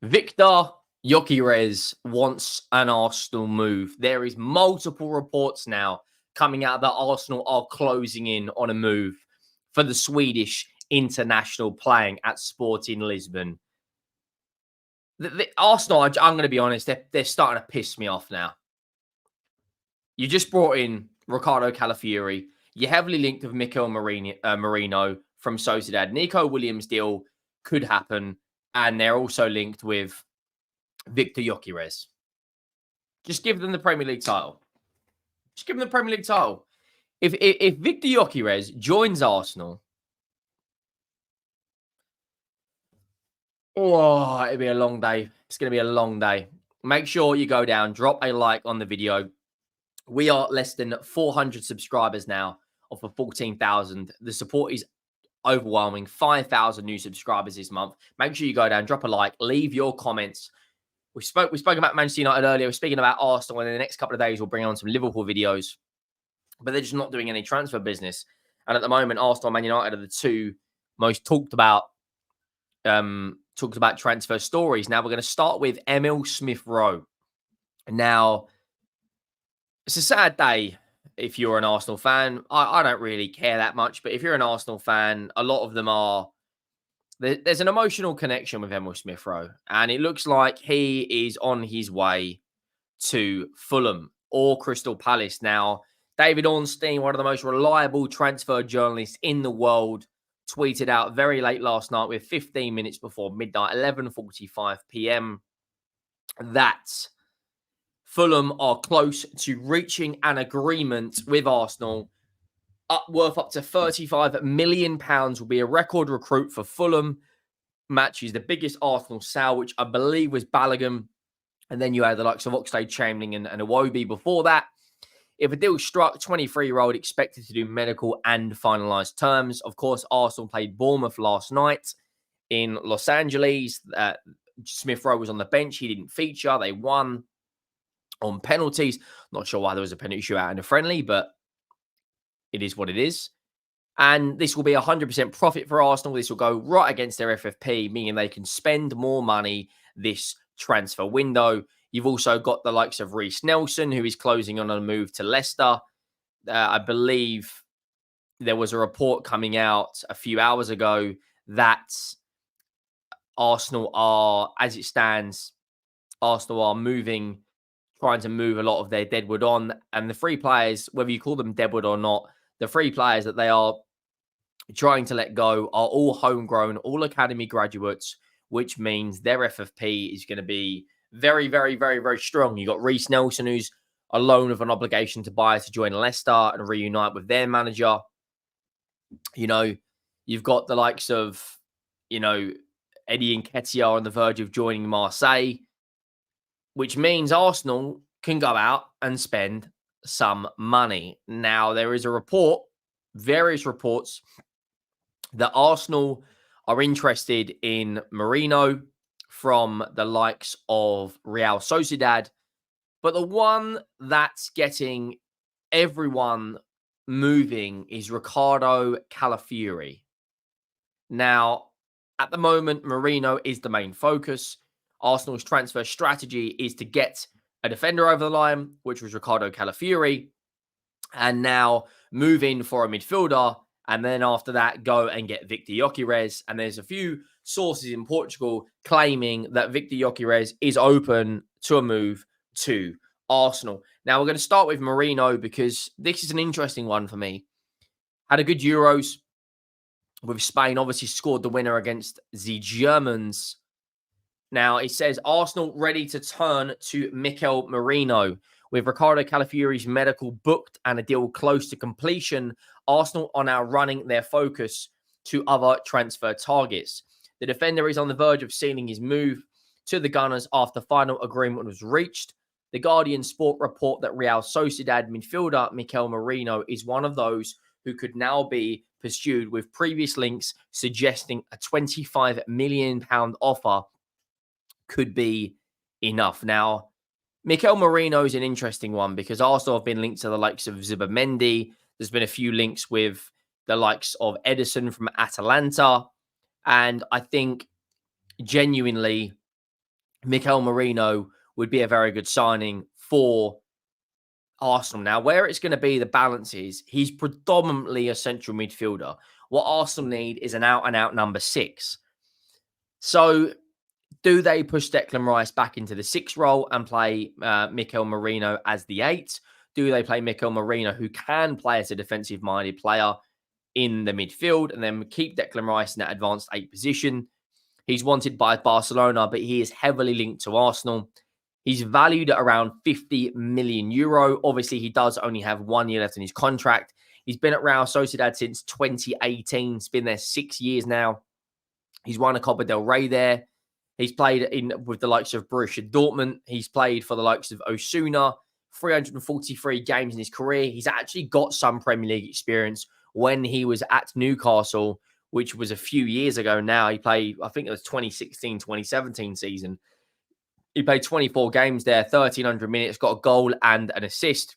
Viktor Gyokeres wants an Arsenal move. There is multiple reports now coming out that Arsenal are closing in on a move for the Swedish international playing at Sporting Lisbon. The Arsenal, I'm going to be honest, they're starting to piss me off now. You just brought in Ricardo Calafiori. You're heavily linked with Mikel Merino from Sociedad. Nico Williams deal could happen, and they're also linked with Viktor Gyokeres. Just give them the Premier League title. Just give them the Premier League title. If Viktor Gyokeres joins Arsenal, oh, it'll be a long day. It's going to be a long day. Make sure you go down, drop a like on the video. We are less than 400 subscribers now of the 14,000. The support is overwhelming. 5,000 new subscribers this month. Make sure you go down, drop a like, leave your comments. We spoke about Manchester United earlier. We're speaking about Arsenal, and in the next couple of days, we'll bring on some Liverpool videos. But they're just not doing any transfer business. And at the moment, Arsenal and Man United are the two most talked about transfer stories. Now we're going to start with Emile Smith Rowe. Now, it's a sad day if you're an Arsenal fan. I don't really care that much, but if you're an Arsenal fan, a lot of them are. There's an emotional connection with Emile Smith Rowe, and it looks like he is on his way to Fulham or Crystal Palace. Now, David Ornstein, one of the most reliable transfer journalists in the world, tweeted out very late last night with 15 minutes before midnight, 11:45 p.m., that Fulham are close to reaching an agreement with Arsenal worth up to £35 million. Will be a record recruit for Fulham. Matches the biggest Arsenal sale, which I believe was Balogun. And then you had the likes of Oxlade-Chamberlain and Iwobi before that. If a deal struck, 23-year-old expected to do medical and finalised terms. Of course, Arsenal played Bournemouth last night in Los Angeles. Smith Rowe was on the bench. He didn't feature. They won on penalties. Not sure why there was a penalty shootout in a friendly, but it is what it is. And this will be 100% profit for Arsenal. This will go right against their FFP, meaning they can spend more money this transfer window. You've also got the likes of Reiss Nelson, who is closing on a move to Leicester. I believe there was a report coming out a few hours ago that Arsenal are, as it stands, Arsenal are trying to move a lot of their deadwood on. And the three players, whether you call them deadwood or not, the three players that they are trying to let go are all homegrown, all academy graduates, which means their FFP is going to be very, very, very, very strong. You've got Reiss Nelson, who's alone with an obligation to buy to join Leicester and reunite with their manager. You know, you've got the likes of, Eddie Nketiah on the verge of joining Marseille, which means Arsenal can go out and spend some money. Now, there is various reports, that Arsenal are interested in Merino from the likes of Real Sociedad. But the one that's getting everyone moving is Ricardo Calafiori. Now, at the moment, Merino is the main focus. Arsenal's transfer strategy is to get a defender over the line, which was Ricardo Calafiori, and now move in for a midfielder, and then after that, go and get Viktor Gyokeres. And there's a few sources in Portugal claiming that Viktor Gyokeres is open to a move to Arsenal. Now, we're going to start with Merino because this is an interesting one for me. Had a good Euros with Spain, obviously scored the winner against the Germans. Now, it says Arsenal ready to turn to Mikel Merino. With Ricardo Calafiori's medical booked and a deal close to completion, Arsenal are now running their focus to other transfer targets. The defender is on the verge of sealing his move to the Gunners after final agreement was reached. The Guardian Sport report that Real Sociedad midfielder Mikel Merino is one of those who could now be pursued, with previous links suggesting a £25 million offer could be enough. Now, Mikel Merino is an interesting one because Arsenal have been linked to the likes of Zubimendi. There's been a few links with the likes of Edison from Atalanta. And I think genuinely Mikel Merino would be a very good signing for Arsenal. Now, where it's going to be the balance is he's predominantly a central midfielder. What Arsenal need is an out-and-out number 6. So do they push Declan Rice back into the 6 role and play Mikel Merino as the 8? Do they play Mikel Merino, who can play as a defensive-minded player, in the midfield, and then keep Declan Rice in that advanced 8 position? He's wanted by Barcelona, but he is heavily linked to Arsenal. He's valued at around 50 million euro. Obviously, he does only have 1 year left in his contract. He's been at Real Sociedad since 2018. He's been there 6 years now. He's won a Copa del Rey there. He's played with the likes of Borussia Dortmund. He's played for the likes of Osasuna, 343 games in his career. He's actually got some Premier League experience when he was at Newcastle, which was a few years ago now. He played, I think it was 2016, 2017 season. He played 24 games there, 1,300 minutes, got a goal and an assist.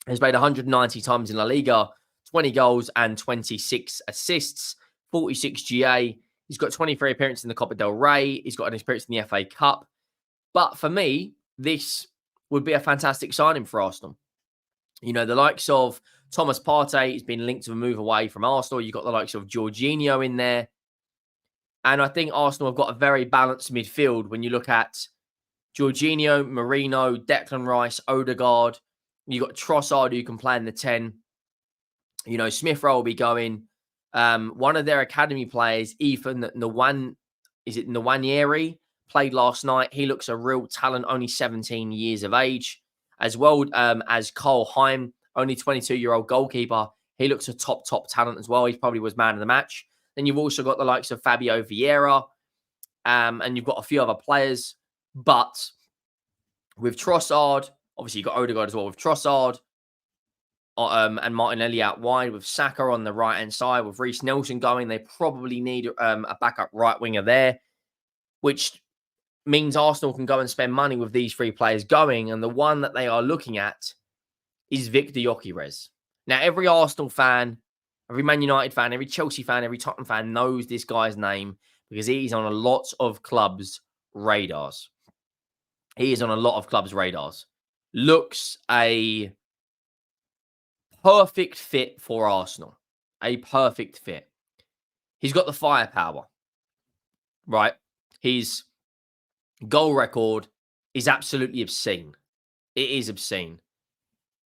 He's played 190 times in La Liga, 20 goals and 26 assists, 46 GA. He's got 23 appearances in the Copa del Rey. He's got an appearance in the FA Cup. But for me, this would be a fantastic signing for Arsenal. You know, the likes of Thomas Partey has been linked to a move away from Arsenal. You've got the likes of Jorginho in there. And I think Arsenal have got a very balanced midfield when you look at Jorginho, Merino, Declan Rice, Odegaard. You've got Trossard, who can play in the 10. You know, Smith Rowe will be going. One of their academy players, Ethan Nwaneri, played last night. He looks a real talent, only 17 years of age. As well as Cole Heim, only 22-year-old goalkeeper. He looks a top talent as well. He probably was man of the match. Then you've also got the likes of Fabio Vieira, and you've got a few other players. But with Trossard, obviously you've got Odegaard as well. With Trossard and Martinelli out wide, with Saka on the right-hand side, with Reece Nelson going, they probably need a backup right winger there, which means Arsenal can go and spend money with these 3 players going. And the one that they are looking at is Viktor Gyokeres. Now, every Arsenal fan, every Man United fan, every Chelsea fan, every Tottenham fan knows this guy's name because he's on a lot of clubs' radars. He is on a lot of clubs' radars. Looks a perfect fit for Arsenal. A perfect fit. He's got the firepower, right? His goal record is absolutely obscene. It is obscene.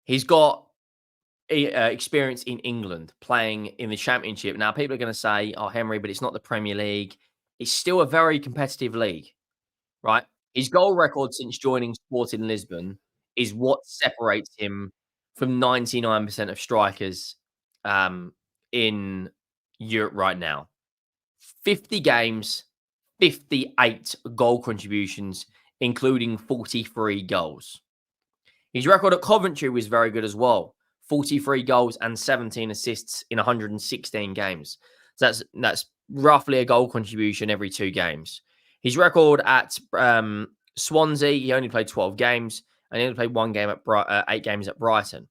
He's got experience in England playing in the Championship. Now, people are going to say, oh, Henry, but it's not the Premier League. It's still a very competitive league, right? His goal record since joining Sporting Lisbon is what separates him from 99% of strikers in Europe right now. 50 games, 58 goal contributions, including 43 goals. His record at Coventry was very good as well. 43 goals and 17 assists in 116 games. So that's roughly a goal contribution every 2 games. His record at Swansea, he only played 12 games, and he only played 1 game at 8 games at Brighton.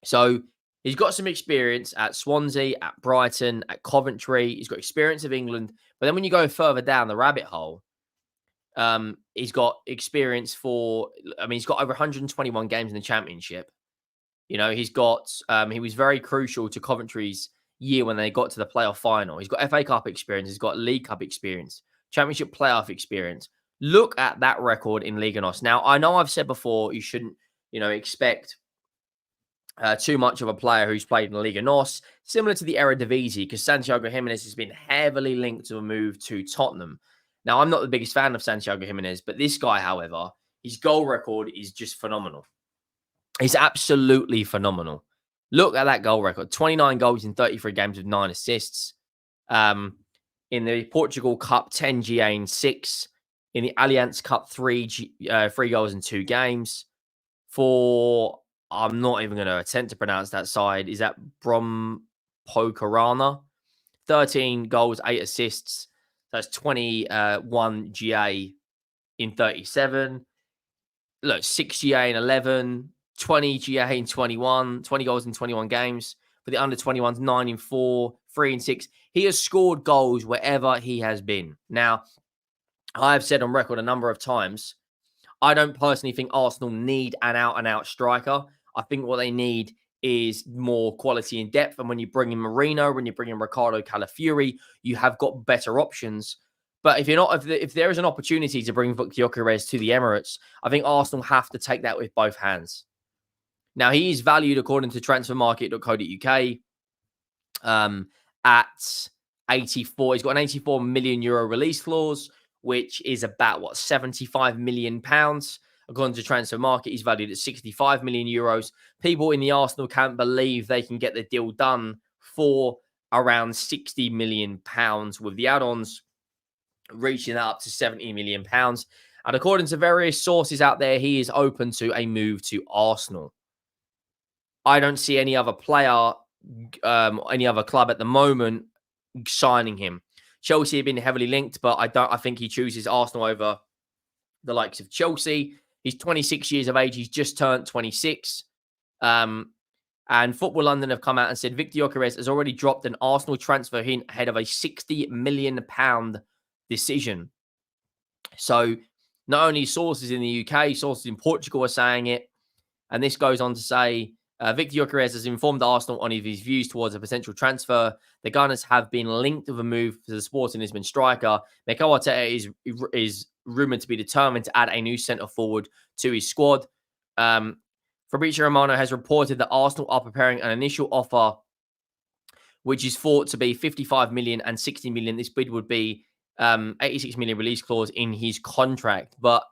So he's got some experience at Swansea, at Brighton, at Coventry. He's got experience of England. But then when you go further down the rabbit hole, he's got experience he's got over 121 games in the Championship. You know, he's got, he was very crucial to Coventry's year when they got to the playoff final. He's got FA Cup experience. He's got League Cup experience, Championship playoff experience. Look at that record in Liga NOS. Now, I know I've said before, you shouldn't, expect too much of a player who's played in Liga NOS, similar to the Eredivisie, because Santiago Jimenez has been heavily linked to a move to Tottenham. Now, I'm not the biggest fan of Santiago Jimenez, but this guy, however, his goal record is just phenomenal. It's absolutely phenomenal. Look at that goal record. 29 goals in 33 games with 9 assists. In the Portugal Cup, 10 GA in 6. In the Allianz Cup, 3 goals in 2 games. I'm not even going to attempt to pronounce that side. Is that Brompokarana? 13 goals, 8 assists. That's 21 GA in 37. Look, 6 GA in 11. 20 GA in 21, 20 goals in 21 games. For the under 21s, 9 in 4, 3 in 6. He has scored goals wherever he has been. Now, I have said on record a number of times, I don't personally think Arsenal need an out-and-out striker. I think what they need is more quality and depth. And when you bring in Merino, when you bring in Ricardo Calafiori, you have got better options. But if there is an opportunity to bring Viktor Gyokeres to the Emirates, I think Arsenal have to take that with both hands. Now, he is valued according to transfermarket.co.uk at 84. He's got an 84 million euro release clause, which is about what, 75 million pounds. According to Transfer Market, he's valued at 65 million euros. People in the Arsenal camp believe they can get the deal done for around 60 million pounds, with the add-ons reaching that up to 70 million pounds. And according to various sources out there, he is open to a move to Arsenal. I don't see any other player, any other club at the moment signing him. Chelsea have been heavily linked, but I think he chooses Arsenal over the likes of Chelsea. He's 26 years of age. He's just turned 26. And Football London have come out and said Viktor Gyokeres has already dropped an Arsenal transfer hint ahead of a £60 million decision. So not only sources in the UK, sources in Portugal are saying it. And this goes on to say, Viktor Gyokeres has informed Arsenal on his views towards a potential transfer. The Gunners have been linked with a move to the Sporting Lisbon striker. Mikel Merino is rumoured to be determined to add a new centre-forward to his squad. Fabrizio Romano has reported that Arsenal are preparing an initial offer, which is thought to be 55 million and 60 million. This bid would be 86 million release clause in his contract. But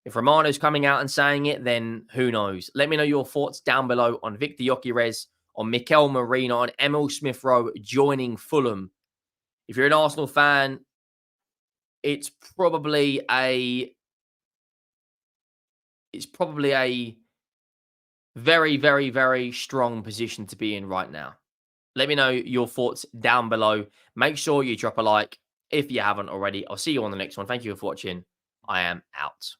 if Romano's coming out and saying it, then who knows? Let me know your thoughts down below on Viktor Gyokeres, on Mikel Merino, on Emile Smith Rowe joining Fulham. If you're an Arsenal fan, it's probably a very, very, very strong position to be in right now. Let me know your thoughts down below. Make sure you drop a like if you haven't already. I'll see you on the next one. Thank you for watching. I am out.